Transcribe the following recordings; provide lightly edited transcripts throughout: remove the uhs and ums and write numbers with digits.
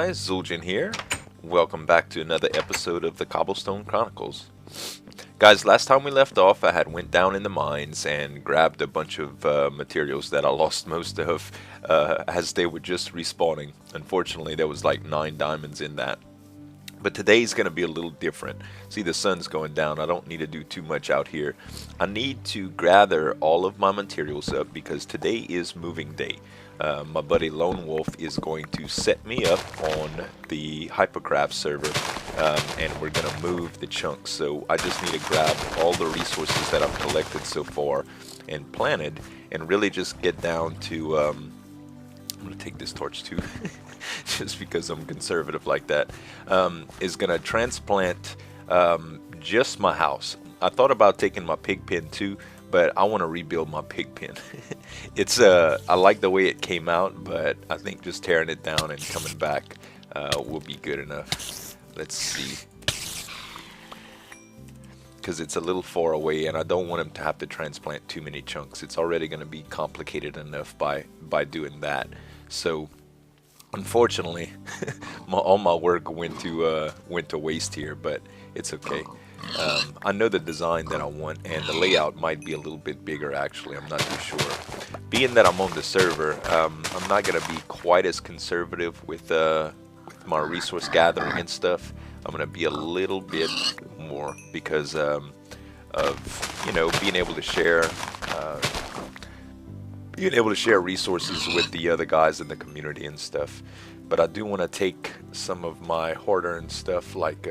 guys, Zueljin here. Welcome back to another episode of the Cobblestone Chronicles. Guys, last time we left off, I had went down in the mines and grabbed a bunch of materials that I lost most of as they were just respawning. Unfortunately, there was like 9 diamonds in that. But today's going to be a little different. See, the sun's going down. I don't need to do too much out here. I need to gather all of my materials up because today is moving day. My buddy Lone Wolf is going to set me up on the Hypercraft server, and we're going to move the chunks. So I just need to grab all the resources that I've collected so far and planted, and really just get down to... I'm going to take this torch too. Just because I'm conservative like that, is gonna transplant just my house. I thought about taking my pig pen too, but I want to rebuild my pig pen. It's I like the way it came out, but I think just tearing it down and coming back will be good enough. Let's see, because it's a little far away and I don't want him to have to transplant too many chunks. It's already going to be complicated enough by doing that. So unfortunately, all my work went to waste here, but it's okay. I know the design that I want, and the layout might be a little bit bigger actually. I'm not too sure. Being that I'm on the server, I'm not gonna be quite as conservative with my resource gathering and stuff. I'm gonna be a little bit more because of being able to share. Being able to share resources with the other guys in the community and stuff. But I do want to take some of my hard-earned stuff, like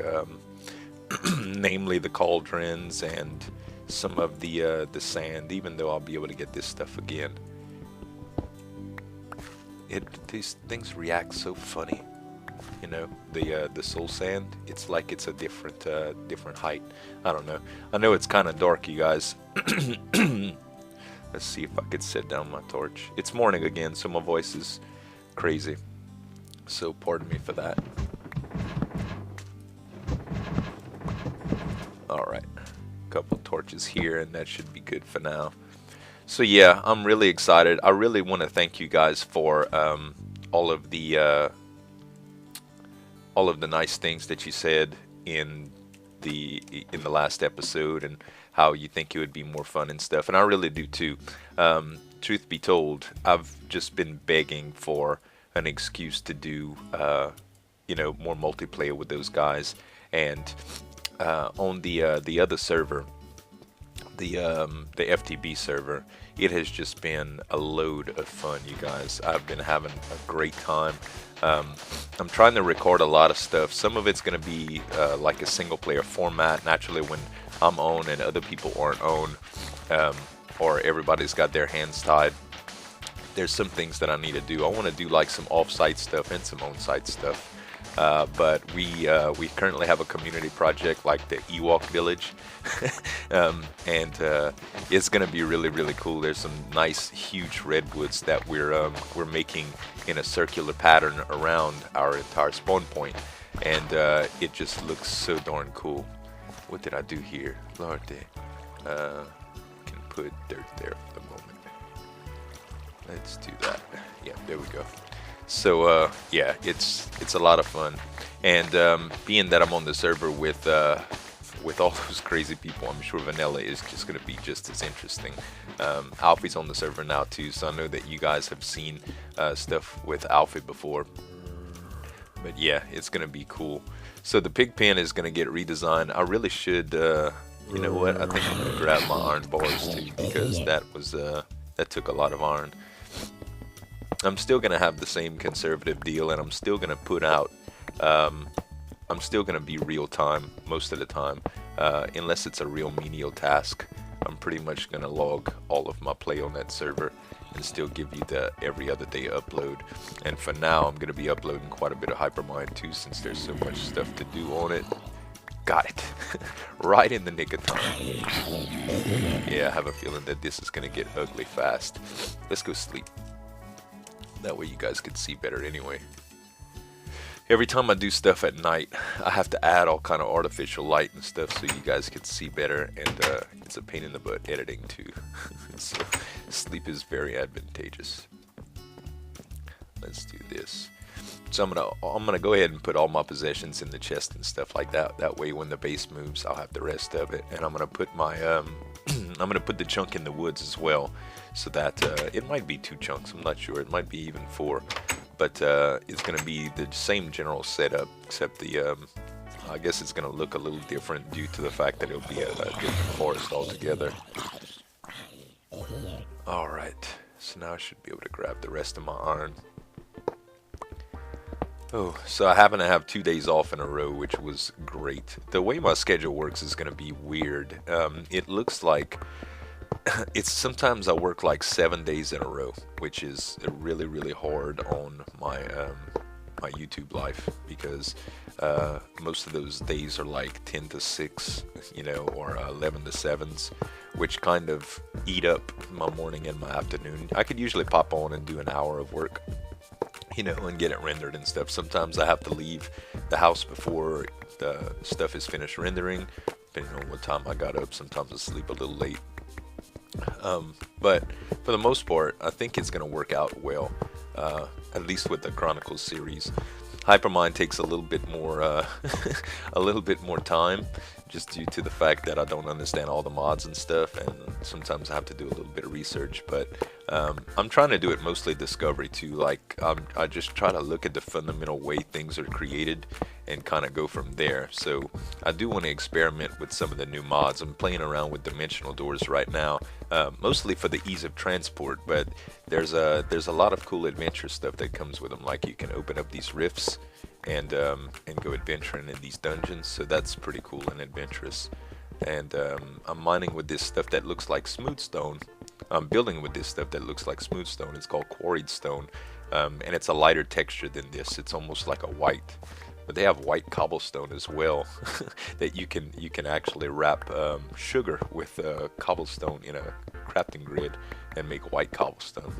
namely the cauldrons and some of the sand, even though I'll be able to get this stuff again. These things react so funny, you know. The soul sand, it's like it's a different height. I don't know. I know it's kind of dark, you guys. Let's see if I could set down my torch. It's morning again, so my voice is crazy. So pardon me for that. Alright. Couple torches here, and that should be good for now. So yeah, I'm really excited. I really want to thank you guys for all of the nice things that you said in the last episode, and how you think it would be more fun and stuff, and I really do too. Truth be told, I've just been begging for an excuse to do more multiplayer with those guys. And on the other server, the FTB server, it has just been a load of fun, you guys. I've been having a great time. I'm trying to record a lot of stuff. Some of it's going to be like a single player format. Naturally, when I'm on and other people aren't on, or everybody's got their hands tied, there's some things that I need to do. I want to do like some off-site stuff and some on-site stuff. But we currently have a community project like the Ewok Village, and it's gonna be really cool. There's some nice huge redwoods that we're making in a circular pattern around our entire spawn point, and it just looks so darn cool. What did I do here? Lord, can put dirt there for the moment. Let's do that. Yeah, there we go. So yeah, it's a lot of fun, and being that I'm on the server with all those crazy people, I'm sure vanilla is just going to be just as interesting. Alfie's on the server now too, so I know that you guys have seen stuff with Alfie before. But yeah, it's going to be cool. So the pig pen is going to get redesigned. I really should, you know what? I think I'm going to grab my iron bars too, because that was that took a lot of iron. I'm still going to have the same conservative deal, and I'm still going to put out, I'm still going to be real time most of the time, unless it's a real menial task. I'm pretty much going to log all of my play on that server and still give you the every other day upload. And for now, I'm going to be uploading quite a bit of Hypermine too, since there's so much stuff to do on it. Got it. Right in the nick of time. Yeah, I have a feeling that this is going to get ugly fast. Let's go sleep. That way you guys can see better anyway. Every time I do stuff at night, I have to add all kind of artificial light and stuff so you guys can see better, and it's a pain in the butt editing too. So sleep is very advantageous. Let's do this. So I'm gonna go ahead and put all my possessions in the chest and stuff like that. That way, when the base moves, I'll have the rest of it. And I'm gonna put my I'm gonna put the chunk in the woods as well, so that it might be 2 chunks. I'm not sure. It might be even 4, but it's gonna be the same general setup, except the I guess it's gonna look a little different due to the fact that it'll be a different forest altogether. All right. So now I should be able to grab the rest of my iron. Oh, so I happen to have 2 days off in a row, which was great. The way my schedule works is going to be weird. It looks like it's sometimes I work like 7 days in a row, which is really, really hard on my my YouTube life, because most of those days are like 10 to 6, you know, or 11 to 7s, which kind of eat up my morning and my afternoon. I could usually pop on and do an hour of work, you know, and get it rendered and stuff. Sometimes I have to leave the house before the stuff is finished rendering, depending on what time I got up. Sometimes I sleep a little late. But for the most part, I think it's going to work out well, at least with the Chronicles series. Hypermine takes a little bit more, a little bit more time, just due to the fact that I don't understand all the mods and stuff, and sometimes I have to do a little bit of research. But I'm trying to do it mostly discovery too. Like I just try to look at the fundamental way things are created and kind of go from there. So I do want to experiment with some of the new mods. I'm playing around with dimensional doors right now, mostly for the ease of transport. But there's a lot of cool adventure stuff that comes with them. Like you can open up these rifts and go adventuring in these dungeons. So that's pretty cool and adventurous. And I'm mining with this stuff that looks like smooth stone. I'm building with this stuff that looks like smooth stone. It's called quarried stone, and it's a lighter texture than this. It's almost like a white. But they have white cobblestone as well that you can actually wrap sugar with cobblestone in a crafting grid and make white cobblestone.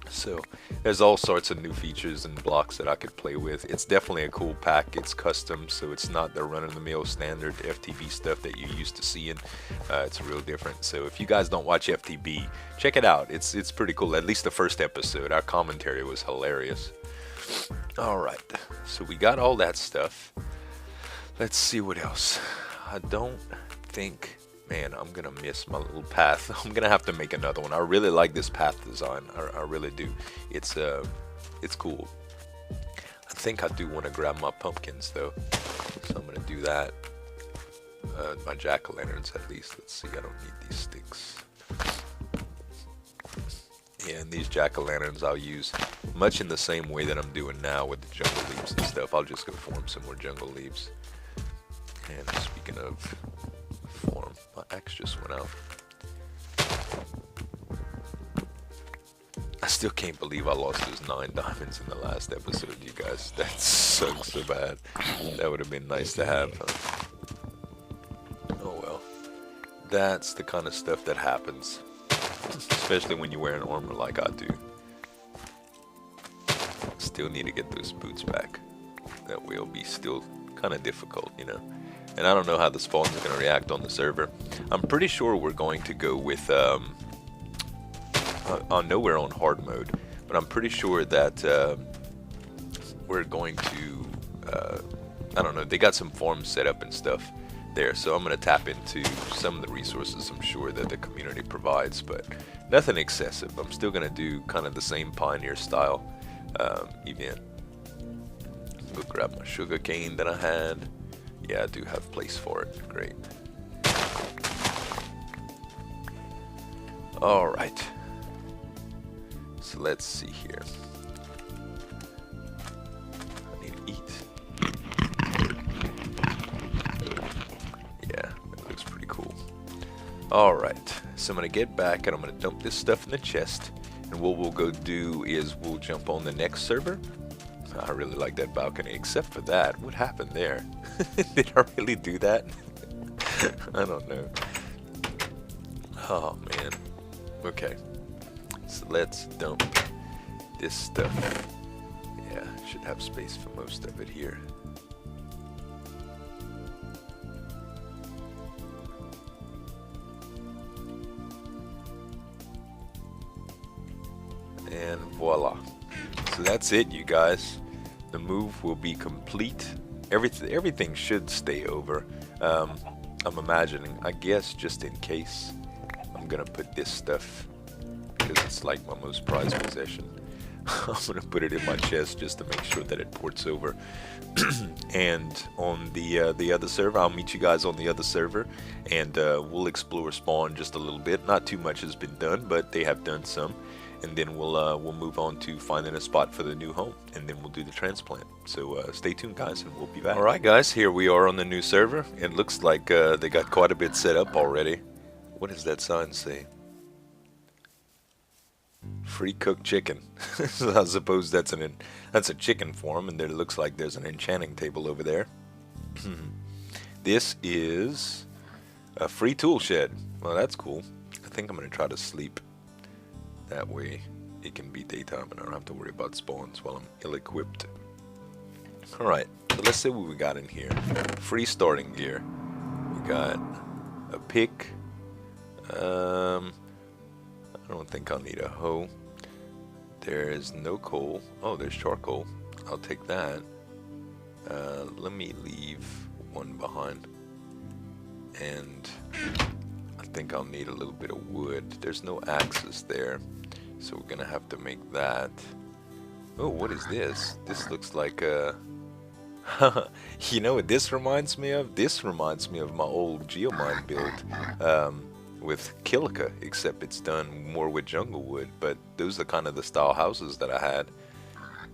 So there's all sorts of new features and blocks that I could play with. It's definitely a cool pack. It's custom, so it's not the run-of-the-mill standard FTB stuff that you're used to seeing. It's real different. So if you guys don't watch FTB, check it out. It's pretty cool. At least the first episode, our commentary was hilarious. Alright, so we got all that stuff. Let's see what else. I don't think... Man, I'm gonna miss my little path. I'm gonna have to make another one. I really like this path design. I really do. It's cool. I think I do want to grab my pumpkins though, so I'm gonna do that. My jack-o'-lanterns at least. Let's see. I don't need these sticks. Yeah, and these jack-o'-lanterns I'll use much in the same way that I'm doing now with the jungle leaves and stuff. I'll just go form some more jungle leaves. And speaking of form, my axe just went out. I still can't believe I lost those 9 diamonds in the last episode, you guys. That sucks so bad. That would have been nice to have, huh? Oh well. That's the kind of stuff that happens. Especially when you wear an armor like I do. Still need to get those boots back. That will be still kind of difficult, you know. And I don't know how the spawns are going to react on the server. I'm pretty sure we're going to go with... I know we're on hard mode, but I'm pretty sure that we're going to... I don't know, they got some farms set up and stuff there, so I'm going to tap into some of the resources I'm sure that the community provides, but nothing excessive. I'm still going to do kind of the same pioneer style event. Go grab my sugar cane that I had. Yeah, I do have place for it. Great. Alright. So let's see here. I need to eat. Yeah, that looks pretty cool. Alright. So I'm going to get back and I'm going to dump this stuff in the chest. And what we'll go do is we'll jump on the next server. I really like that balcony, except for that. What happened there? Did I really do that? I don't know. Oh, man. Okay. So let's dump this stuff. Yeah, should have space for most of it here. And voila. So that's it, you guys. The move will be complete. Everything should stay over. I'm imagining, I guess, just in case, I'm gonna put this stuff because it's like my most prized possession. I'm gonna put it in my chest just to make sure that it ports over. And on the other server, I'll meet you guys on the other server, and we'll explore spawn just a little bit. Not too much has been done, but they have done some. And then we'll move on to finding a spot for the new home, and then we'll do the transplant. So stay tuned, guys, and we'll be back. All right, guys, here we are on the new server. It looks like they got quite a bit set up already. What does that sign say? Free cooked chicken. So I suppose that's a chicken farm, and there looks like there's an enchanting table over there. This is a free tool shed. Well, that's cool. I think I'm gonna try to sleep. That way it can be daytime and I don't have to worry about spawns while I'm ill-equipped. Alright, so let's see what we got in here. Free starting gear. We got a pick. I don't think I'll need a hoe. There's no coal. Oh, there's charcoal. I'll take that. Let me leave one behind. And I think I'll need a little bit of wood. There's no axes there, so we're gonna have to make that. Oh, what is this? This looks like a... You know what this reminds me of? This reminds me of my old geomine build with Kilika, except it's done more with jungle wood. But those are kind of the style houses that I had.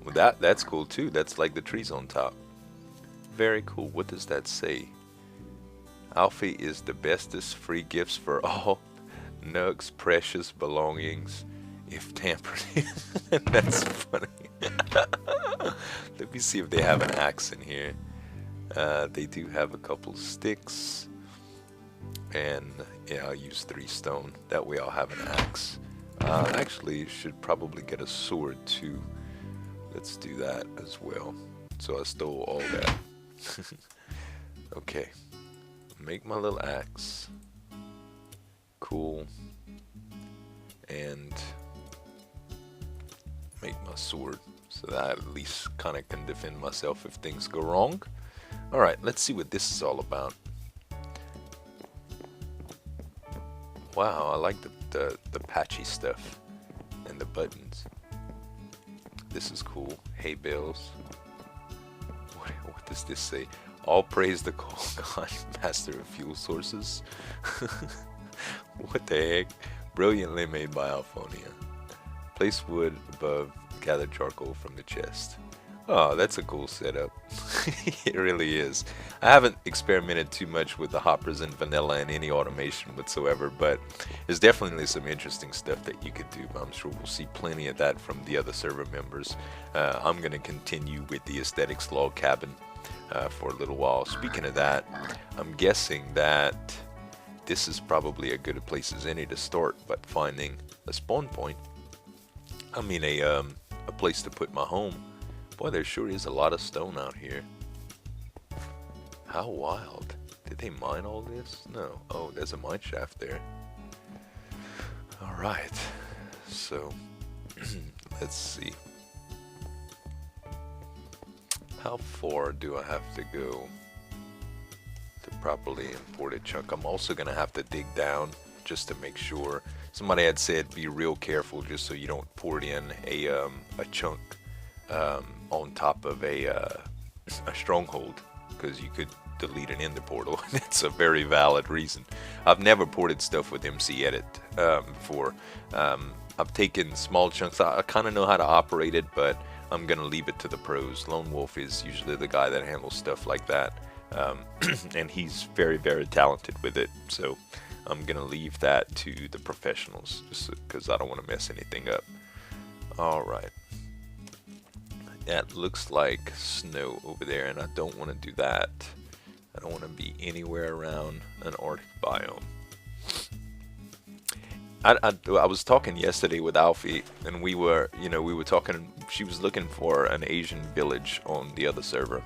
Well, that's cool too. That's like the trees on top. Very cool. What does that say? Alfie is the bestest. Free gifts for all. Nugs, precious belongings, if tampered. That's funny. Let me see if they have an axe in here. They do have a couple sticks. And yeah, I'll use 3 stone. That way I'll have an axe. Actually, should probably get a sword too. Let's do that as well. So I stole all that. Okay. Make my little axe. Cool. And make my sword so that I at least kind of can defend myself if things go wrong. Alright, let's see what this is all about. Wow, I like the patchy stuff and the buttons. This is cool. Hay bales. What does this say? All praise the coal god, master of fuel sources. What the heck? Brilliantly made by Alphonia. Place wood above, gather charcoal from the chest. Oh, that's a cool setup. It really is. I haven't experimented too much with the hoppers and vanilla and any automation whatsoever, but there's definitely some interesting stuff that you could do. I'm sure we'll see plenty of that from the other server members. I'm going to continue with the aesthetics log cabin for a little while. Speaking of that, I'm guessing that this is probably a good place as any to start, but finding a spawn point. I mean a place to put my home. Boy, there sure is a lot of stone out here. How wild. Did they mine all this? No. Oh, there's a mine shaft there. Alright. So, let's see. How far do I have to go to properly import a chunk? I'm also going to have to dig down just to make sure. Somebody had said be real careful just so you don't port in a chunk on top of a stronghold, because you could delete an ender portal. That's a very valid reason. I've never ported stuff with MC Edit before. I've taken small chunks. I kind of know how to operate it, but I'm gonna leave it to the pros. Lone Wolf is usually the guy that handles stuff like that, and he's very, very talented with it. So I'm gonna leave that to the professionals, just because I don't want to mess anything up. All right. That looks like snow over there, and I don't want to do that. I don't want to be anywhere around an Arctic biome. I was talking yesterday with Alfie, and we were talking. She was looking for an Asian village on the other server,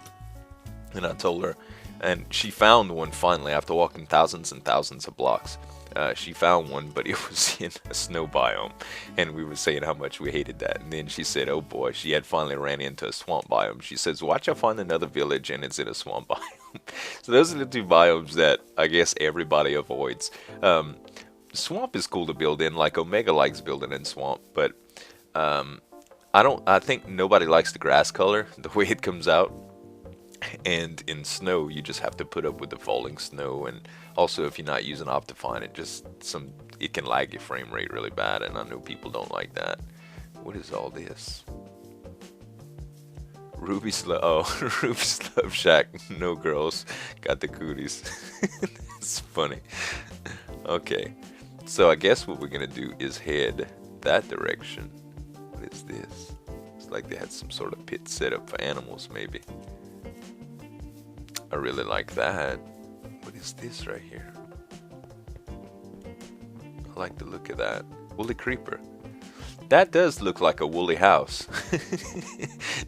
and I told her And she found one finally after walking thousands and thousands of blocks. She found one, but it was in a snow biome, and we were saying how much we hated that. And then she said, "Oh boy, she had finally ran into a swamp biome." She says, "Watch, I find another village, and it's in a swamp biome." So those are the two biomes that I guess everybody avoids. Swamp is cool to build in, like Omega likes building in swamp, but I think nobody likes the grass color, the way it comes out. And in snow, you just have to put up with the falling snow, and also if you're not using Optifine, it can lag your frame rate really bad, and I know people don't like that. What is all this? Ruby's Love Shack. No girls, got the cooties. It's funny. Okay, so I guess what we're gonna do is head that direction. What is this? It's like they had some sort of pit set up for animals, maybe. I really like that. What is this right here? I like the look of that. Woolly creeper. That does look like a woolly house.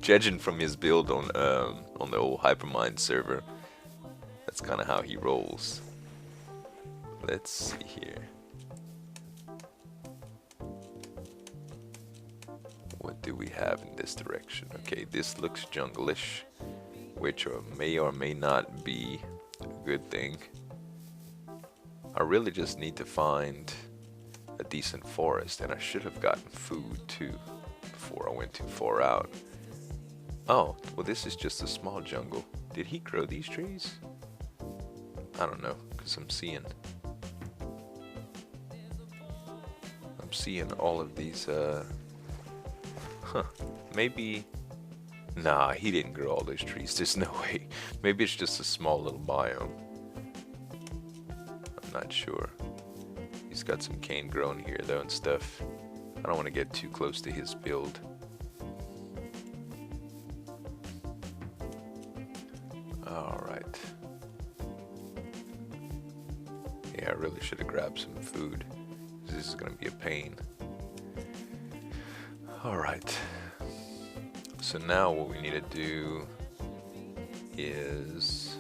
Judging from his build on the old Hypermind server, that's kind of how he rolls. Let's see here. What do we have in this direction? Okay, this looks jungle-ish, which may or may not be a good thing. I really just need to find a decent forest, and I should have gotten food too before I went too far out. Oh, well, this is just a small jungle. Did he grow these trees? I don't know, because I'm seeing all of these maybe. Nah, he didn't grow all those trees. There's no way. Maybe it's just a small little biome. I'm not sure. He's got some cane growing here though and stuff. I don't want to get too close to his build. Alright. Yeah, I really should have grabbed some food. This is going to be a pain. Alright. So now what we need to do is,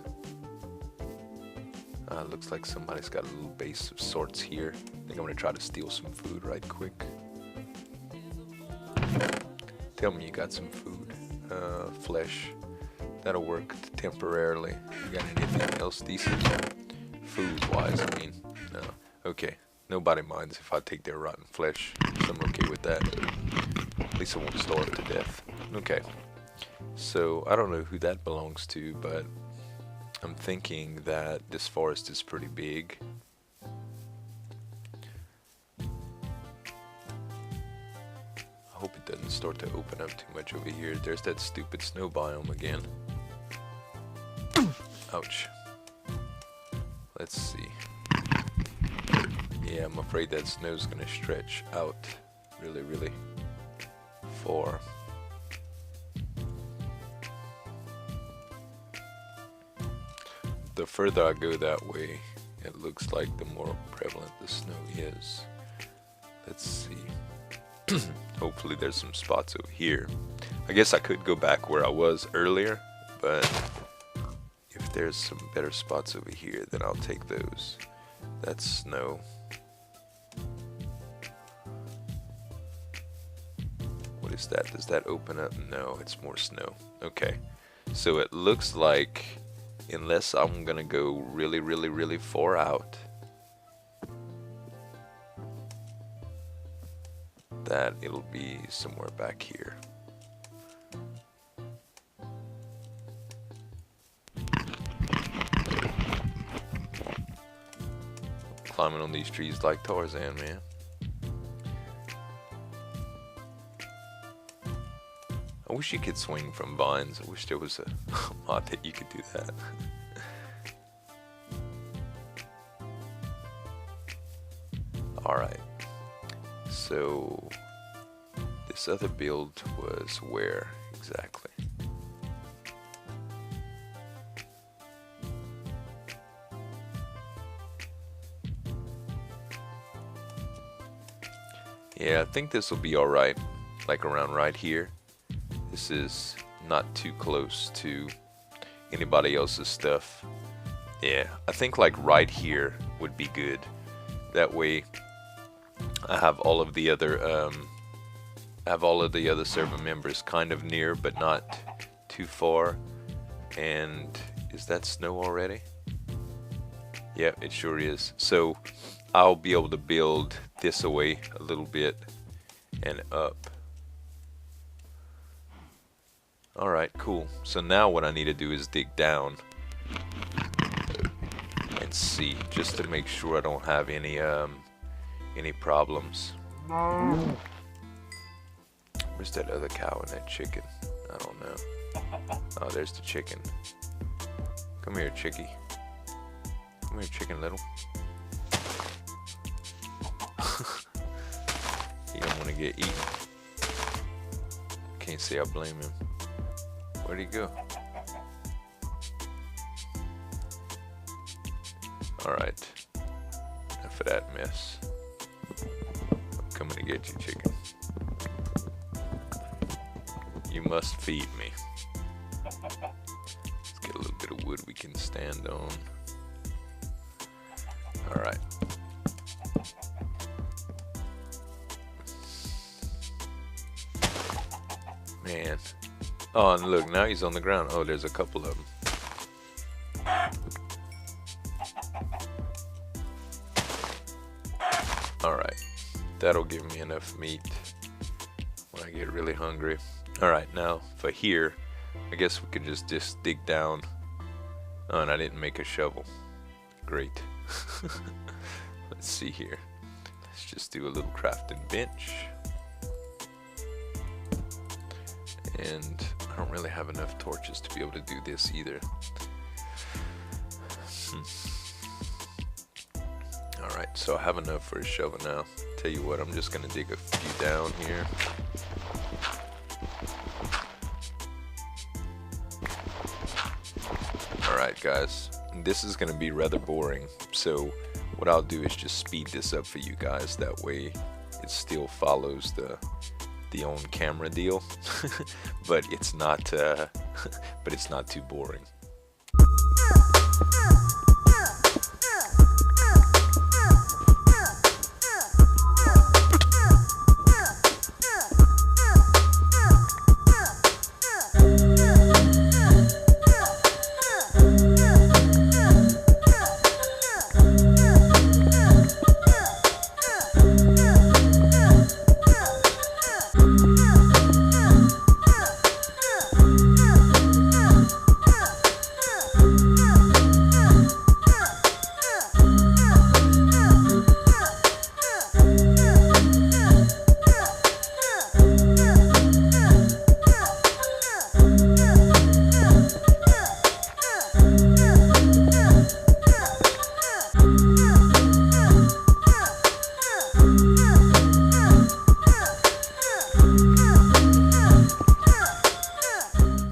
looks like somebody's got a little base of sorts here. I think I'm going to try to steal some food right quick. Tell me you got some food. Flesh. That'll work temporarily. You got anything else decent? Food-wise, I mean. No. Okay. Nobody minds if I take their rotten flesh, so I'm okay with that. At least I won't starve to death. Okay, so I don't know who that belongs to, but I'm thinking that this forest is pretty big. I hope it doesn't start to open up too much over here. There's that stupid snow biome again. Ouch. Let's see. Yeah, I'm afraid that snow's gonna stretch out really, really far. The further I go that way, it looks like the more prevalent the snow is. Let's see. Hopefully there's some spots over here. I guess I could go back where I was earlier, but if there's some better spots over here, then I'll take those. That's snow. What is that? Does that open up? No, it's more snow. Okay. So it looks like, unless I'm gonna go really, really, really far out, that it'll be somewhere back here. Climbing on these trees like Tarzan, man. I wish you could swing from vines. I wish there was a mod that you could do that. Alright. So, this other build was where exactly? Yeah, I think this will be alright. Like around right here. This is not too close to anybody else's stuff. Yeah, I think like right here would be good. That way I have all of the other server members kind of near, but not too far. And is that snow already? Yeah, it sure is. So I'll be able to build this away a little bit and up. Alright, cool. So now what I need to do is dig down and see, just to make sure I don't have any problems. Where's that other cow and that chicken? I don't know. Oh, there's the chicken. Come here, chickie. Come here, chicken little. He don't want to get eaten. Can't say I blame him. Where'd he go? Alright. Enough of that mess. I'm coming to get you, chicken. You must feed me. Let's get a little bit of wood we can stand on. Alright. Man. Oh, and look, now he's on the ground. Oh, there's a couple of them. Alright. That'll give me enough meat when I get really hungry. Alright, now for here, I guess we could just dig down. Oh, and I didn't make a shovel. Great. Let's see here. Let's just do a little crafting bench. And I don't really have enough torches to be able to do this either. Alright, so I have enough for a shovel now. Tell you what, I'm just going to dig a few down here. Alright guys, this is going to be rather boring, so what I'll do is just speed this up for you guys, that way it still follows the on-camera deal, but it's not too boring.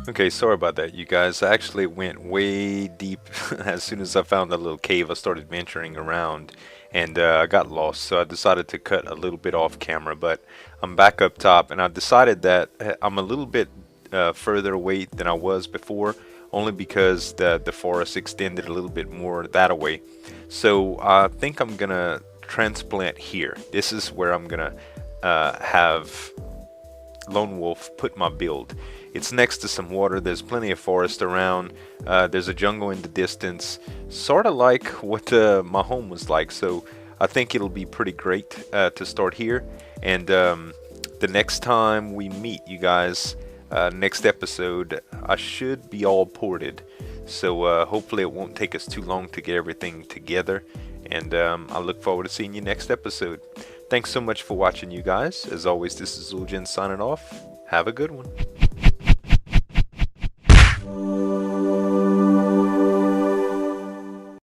Okay, sorry about that, you guys. I actually went way deep. As soon as I found that little cave, I started venturing around, and I got lost. So I decided to cut a little bit off camera, but I'm back up top, and I decided that I'm a little bit further away than I was before, only because the forest extended a little bit more that way. So I think I'm gonna transplant here. This is where I'm gonna have Lone Wolf put my build. It's next to some water, there's plenty of forest around, there's a jungle in the distance, sort of like what my home was like, so I think it'll be pretty great to start here. And the next time we meet, you guys, next episode, I should be all ported, so hopefully it won't take us too long to get everything together, and I look forward to seeing you next episode. Thanks so much for watching, you guys. As always, this is Zueljin signing off. Have a good one.